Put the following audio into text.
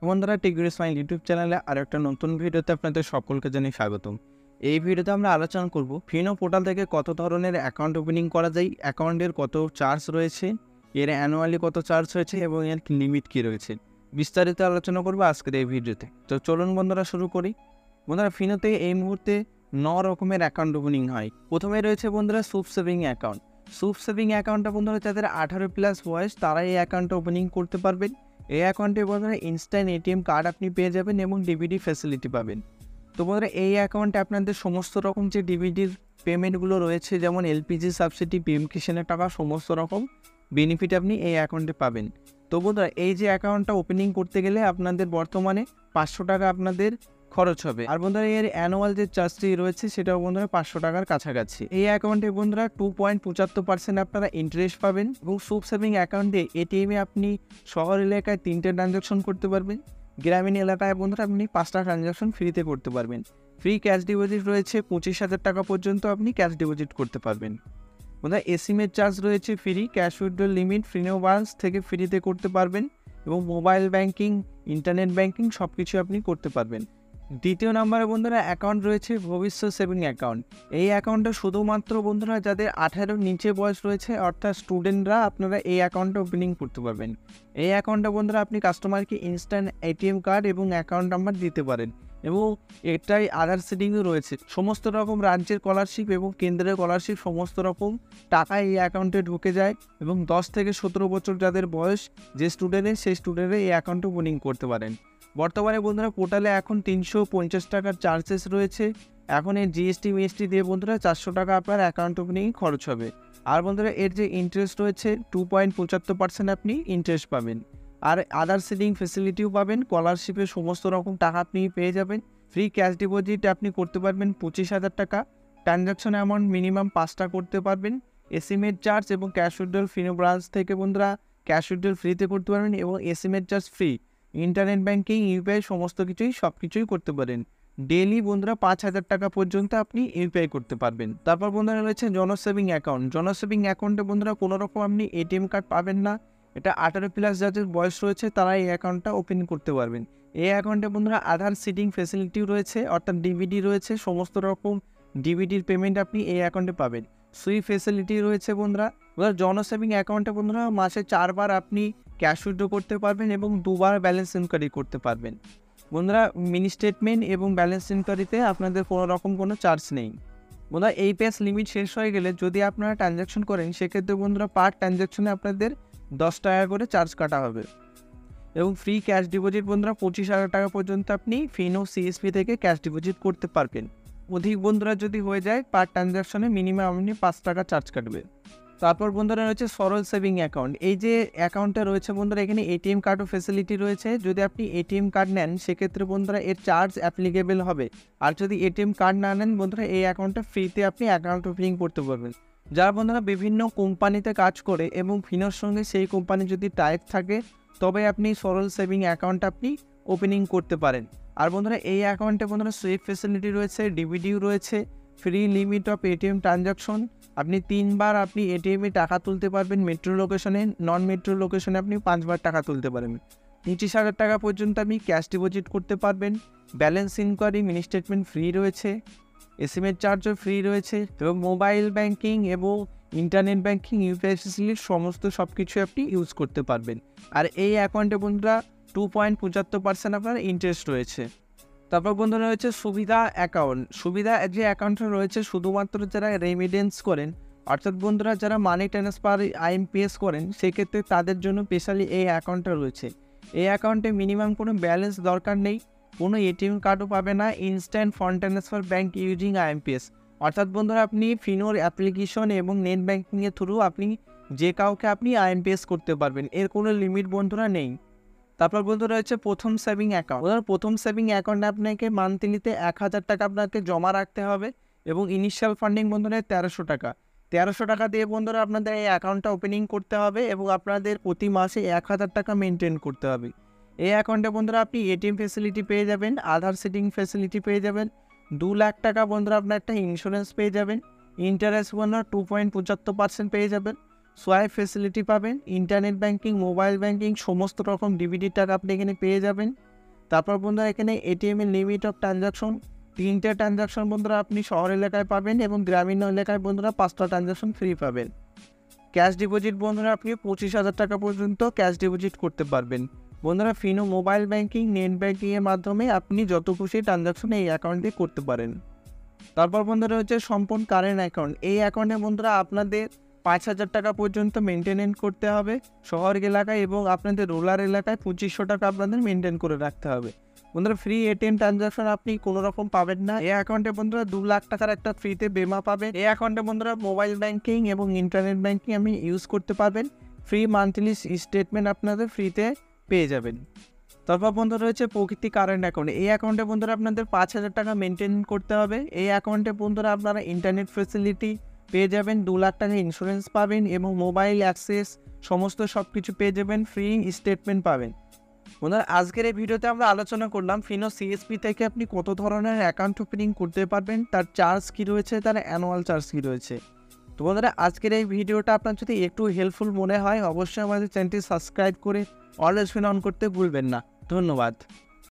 বন্ধুরা, টেকগুরু smile YouTube চ্যানেলে আর একটা নতুন ভিডিওতে আপনাদের সকলকে জানাই স্বাগতম। এই ভিডিওতে আমরা আলোচনা করব ফিনো পোর্টাল থেকে কত ধরনের অ্যাকাউন্ট ওপেনিং করা যায়, অ্যাকাউন্টের কত চার্জ রয়েছে, এর অ্যানুয়ালি কত চার্জ হয়েছে এবং এর লিমিট কী রয়েছে, বিস্তারিত আলোচনা করবো আজকের এই ভিডিওতে। তো চলুন বন্ধুরা শুরু করি। বন্ধুরা, ফিনোতে এই মুহূর্তে 9 রকমের অ্যাকাউন্ট ওপেনিং হয়। প্রথমে রয়েছে বন্ধুরা soup saving account. Soup saving অ্যাকাউন্টটা বন্ধুরা যাদের 18+ বয়স তারা এই অ্যাকাউন্টটা ওপেনিং করতে পারবেন। এই অ্যাকাউন্টে বন্ধুরা ইনস্ট্যান্ট এটিএম কার্ড আপনি পেয়ে যাবেন এবং ডিবিডি ফ্যাসিলিটি পাবেন। তো বন্ধুরা, এই অ্যাকাউন্টে আপনাদের সমস্ত রকম যে ডিবিডির পেমেন্টগুলো রয়েছে, যেমন এলপিজি সাবসিডি, পিএম কিষাণের টাকা, সমস্ত রকম বেনিফিট আপনি এই অ্যাকাউন্টে পাবেন। তো বন্ধুরা, এই যে অ্যাকাউন্টটা ওপেনিং করতে গেলে আপনাদের বর্তমানে 500 টাকা আপনাদের খরচ হবে। আর বন্ধুরা, এর অ্যানুয়াল যে চার্জটি রয়েছে সেটাও বন্ধুরা 500 টাকার কাছাকাছি। এই অ্যাকাউন্টে বন্ধুরা 2.75% আপনারা ইন্টারেস্ট পাবেন এবং সুপ সেভিং অ্যাকাউন্টে এটিএমে আপনি শহর এলাকায় 3টে ট্রানজাকশন করতে পারবেন, গ্রামীণ এলাকায় বন্ধুরা আপনি 5টা ট্রানজাকশন ফ্রিতে করতে পারবেন। ফ্রি ক্যাশ ডিপোজিট রয়েছে, 25,000 টাকা পর্যন্ত আপনি ক্যাশ ডিপোজিট করতে পারবেন। বন্ধুরা, এসিমের চার্জ রয়েছে free, cash withdrawal limit Fino branch থেকে ফ্রিতে করতে পারবেন এবং মোবাইল ব্যাংকিং, ইন্টারনেট ব্যাংকিং সব কিছু আপনি করতে পারবেন। দ্বিতীয় নম্বরে বন্ধুরা অ্যাকাউন্ট রয়েছে ভবিষ্যৎ সেভিং অ্যাকাউন্ট। এই অ্যাকাউন্টটা শুধুমাত্র বন্ধুরা যাদের 18 নিচে বয়স রয়েছে অর্থাৎ স্টুডেন্টরা আপনারা এই অ্যাকাউন্টটা ওপেনিং করতে পারবেন। এই অ্যাকাউন্টটা বন্ধুরা আপনি কাস্টমারকে ইনস্ট্যান্ট এটিএম কার্ড এবং অ্যাকাউন্ট নাম্বার দিতে পারেন এবং এটাই আধার সিডিংও রয়েছে। সমস্ত রকম রাজ্যের স্কলারশিপ এবং কেন্দ্রের স্কলারশিপ সমস্ত রকম টাকা এই অ্যাকাউন্টে ঢুকে যায় এবং 10 থেকে 17 বছর যাদের বয়স যে স্টুডেন্টের, সেই স্টুডেন্টরা এই অ্যাকাউন্টে ওপেনিং করতে পারেন। বর্তমানে বন্ধুরা পোর্টালে এখন 350 টাকার চার্জেস রয়েছে। এখন এর জিএসটি মিএসটি দিয়ে বন্ধুরা 400 টাকা আপনার অ্যাকাউন্ট ওপেনিং খরচ হবে। আর বন্ধুরা এর যে ইন্টারেস্ট রয়েছে 2.75% আপনি ইন্টারেস্ট পাবেন। আর আদার সিডিং ফেসিলিটিও পাবেন, স্কলারশিপের সমস্ত রকম টাকা আপনি পেয়ে যাবেন। ফ্রি ক্যাশ ডিপোজিট আপনি করতে পারবেন 25,000 টাকা, ট্রানজাকশন অ্যামাউন্ট মিনিমাম 5টা করতে পারবেন। এসিমের চার্জ এবং ক্যাশ উইথড্রল ফিনো ব্রাঞ্চ থেকে বন্ধুরা ক্যাশ উইথড্রল ফ্রিতে করতে পারবেন এবং এসিমের charge free. Internet banking, UPI সমস্ত কিছুই সব কিছুই করতে পারেন। ডেইলি বন্ধুরা 5,000 টাকা পর্যন্ত আপনি ইউপিআই করতে পারবেন। তারপর বন্ধুরা রয়েছে জনসেভিং অ্যাকাউন্ট। জনসেভিং অ্যাকাউন্টে বন্ধুরা কোনো রকম আপনি এটিএম কার্ড পাবেন না। এটা 18+ যাদের বয়স রয়েছে তারা এই অ্যাকাউন্টটা ওপেন করতে পারবেন। এই অ্যাকাউন্টে বন্ধুরা আধার সিডিং ফেসিলিটিও রয়েছে অর্থাৎ ডিবিডি রয়েছে, সমস্ত রকম ডিবিডির পেমেন্ট আপনি এই অ্যাকাউন্টে পাবেন। সুই ফেসিলিটি রয়েছে বন্ধুরা। জনসেভিং অ্যাকাউন্টে বন্ধুরা মাসে 4 বার আপনি ক্যাশ উইথড্র করতে পারবেন এবং 2 বার ব্যালেন্স ইনকোয়ারি করতে পারবেন। বন্ধুরা মিনি স্টেটমেন্ট এবং ব্যালেন্স ইনকোয়ারিতে আপনাদের কোনো রকম কোনো চার্জ নেই। বন্ধুরা এই পেজ লিমিট শেষ হয়ে গেলে যদি আপনারা ট্রানজ্যাকশন করেন সেক্ষেত্রে বন্ধুরা পার ট্রানজ্যাকশনে আপনাদের 10 টাকা করে চার্জ কাটা হবে এবং ফ্রি ক্যাশ ডিপোজিট বন্ধুরা 25,000 টাকা পর্যন্ত আপনি ফিনো সিএসপি থেকে ক্যাশ ডিপোজিট করতে পারবেন। অধিক বন্ধুরা যদি হয়ে যায় পার ট্রানজ্যাকশনে মিনিমাম আপনি 5 টাকা চার্জ কাটবে। তারপর বন্ধুরা রয়েছে সরল সেভিং অ্যাকাউন্ট। এই যে অ্যাকাউন্টটা রয়েছে বন্ধুরা এখানে এটিএম কার্ডও ফেসিলিটি রয়েছে। যদি আপনি এটিএম কার্ড নেন সেক্ষেত্রে বন্ধুরা এর চার্জ অ্যাপ্লিকেবল হবে। আর যদি এটিএম কার্ড না নেন বন্ধুরা এই অ্যাকাউন্টটা ফ্রিতে আপনি অ্যাকাউন্ট ওপেনিং করতে পারবেন। যারা বন্ধুরা বিভিন্ন কোম্পানিতে কাজ করে এবং ফিনোর সঙ্গে সেই কোম্পানি যদি টাইপ থাকে তবে আপনি সরল সেভিং অ্যাকাউন্ট আপনি ওপেনিং করতে পারেন। আর বন্ধুরা এই অ্যাকাউন্টে বন্ধুরা সুইপ ফেসিলিটি রয়েছে, ডিবিডিও রয়েছে, free limit of ATM transaction, আপনি 3 বার আপনি এটিএমে টাকা তুলতে পারবেন মেট্রো লোকেশনে, নন মেট্রো লোকেশনে আপনি 5 বার টাকা তুলতে পারবেন। 25,000 টাকা পর্যন্ত আপনি ক্যাশ ডিপোজিট করতে পারবেন। Balance inquiry, mini statement free রয়েছে, এসএমএস চার্জও ফ্রি রয়েছে এবং মোবাইল ব্যাংকিং এবং ইন্টারনেট ব্যাংকিং, ইউপিআই ফেসিলিটি সমস্ত সব কিছু আপনি ইউজ করতে পারবেন। আর এই অ্যাকাউন্টে বন্ধুরা 2.75% আপনার ইন্টারেস্ট রয়েছে। তারপর বন্ধুরা রয়েছে সুবিধা অ্যাকাউন্ট। সুবিধা যে অ্যাকাউন্টটা রয়েছে শুধুমাত্র যারা রেমিডেন্স করেন অর্থাৎ বন্ধুরা যারা মানি ট্রান্সফার আইএমপিএস করেন সেক্ষেত্রে তাদের জন্য স্পেশালি এই অ্যাকাউন্টটা রয়েছে। এই অ্যাকাউন্টে মিনিমাম কোনো ব্যালেন্স দরকার নেই, কোনো এটিএম কার্ডও পাবে না, instant fund transfer bank using IMPS. অর্থাৎ বন্ধুরা আপনি ফিনোর অ্যাপ্লিকেশন এবং নেট ব্যাঙ্কিংয়ের থ্রু আপনি যে কাউকে আপনি আইএমপিএস করতে পারবেন, এর কোনো লিমিট বন্ধুরা নেই। তারপর বন্ধুরা রয়েছে প্রথম সেভিং অ্যাকাউন্ট। প্রথম সেভিং অ্যাকাউন্টে আপনাকে মান্থলিতে 1,000 টাকা আপনাকে জমা রাখতে হবে এবং ইনিশিয়াল ফান্ডিং বন্ধুরা 1300 টাকা। 1300 টাকা দিয়ে বন্ধুরা আপনাদের এই অ্যাকাউন্টটা ওপেনিং করতে হবে এবং আপনাদের প্রতি মাসে 1,000 টাকা মেনটেন করতে হবে। এই অ্যাকাউন্টে বন্ধুরা আপনি এটিএম ফেসিলিটি পেয়ে যাবেন, আধার সিডিং ফেসিলিটি পেয়ে যাবেন, 2 লাখ টাকা বন্ধুরা আপনার একটা ইন্স্যুরেন্স পেয়ে যাবেন, ইন্টারেস্ট বন্ধুরা 2.75% পেয়ে যাবেন, সোয়াইপ ফেসিলিটি পাবেন, ইন্টারনেট ব্যাংকিং, মোবাইল ব্যাংকিং সমস্ত রকম ডিবিডির টাকা আপনি এখানে পেয়ে যাবেন তারপর বন্ধুরা এখানে এটিএম এর লিমিট অফ ট্রানজাকশন 3টে ট্রানজাকশন বন্ধুরা আপনি শহর এলাকায় পাবেন এবং গ্রামীণ এলাকায় বন্ধুরা 5টা ট্রানজাকশন ফ্রি পাবেন। ক্যাশ ডিপোজিট বন্ধুরা আপনি 25,000 টাকা পর্যন্ত ক্যাশ ডিপোজিট করতে পারবেন। বন্ধুরা ফিনো মোবাইল ব্যাংকিং নেট ব্যাংকিংয়ের মাধ্যমে আপনি যত খুশি ট্রানজাকশন এই অ্যাকাউন্টে করতে পারেন। তারপর বন্ধুরা হচ্ছে সম্পূর্ণ কারেন্ট অ্যাকাউন্ট। এই অ্যাকাউন্টে বন্ধুরা আপনাদের 5,000 টাকা পর্যন্ত মেনটেনেন্স করতে হবে শহর এলাকায়, এবং আপনাদের রুরাল এলাকায় 2500 টাকা আপনাদের মেনটেন করে রাখতে হবে। বন্ধুরা ফ্রি এটিএম ট্রানজাকশন আপনি কোনো রকম পাবেন না। এই অ্যাকাউন্টে বন্ধুরা 2 লাখ টাকার একটা ফ্রিতে বেমা পাবেন। এই অ্যাকাউন্টে বন্ধুরা মোবাইল ব্যাংকিং এবং ইন্টারনেট ব্যাংকিং আপনি ইউজ করতে পারবেন। ফ্রি মান্থলি স্টেটমেন্ট আপনাদের ফ্রিতে পেয়ে যাবেন। তারপর বন্ধুরা রয়েছে প্রকৃতি কারেন্ট অ্যাকাউন্ট। এই অ্যাকাউন্টে বন্ধুরা আপনাদের 5,000 টাকা মেনটেন করতে হবে। এই অ্যাকাউন্টে বন্ধুরা আপনারা ইন্টারনেট ফেসিলিটি পেয়ে যাবেন, 2 লাখ টাকা ইন্স্যুরেন্স পাবেন এবং মোবাইল অ্যাক্সেস সমস্ত সব কিছু পেয়ে যাবেন, ফ্রি স্টেটমেন্ট পাবেন। বন্ধুরা আজকের এই ভিডিওতে আমরা আলোচনা করলাম ফিনো সিএসপি থেকে আপনি কত ধরনের অ্যাকাউন্ট ওপেনিং করতে পারবেন, তার চার্জ কী রয়েছে, তার অ্যানুয়াল চার্জ কী রয়েছে। তো বন্ধুরা আজকের এই ভিডিওটা আপনার যদি একটু হেল্পফুল মনে হয় অবশ্যই আমাদের চ্যানেলটি সাবস্ক্রাইব করে অলওয়েজ অন করতে ভুলবেন না। ধন্যবাদ।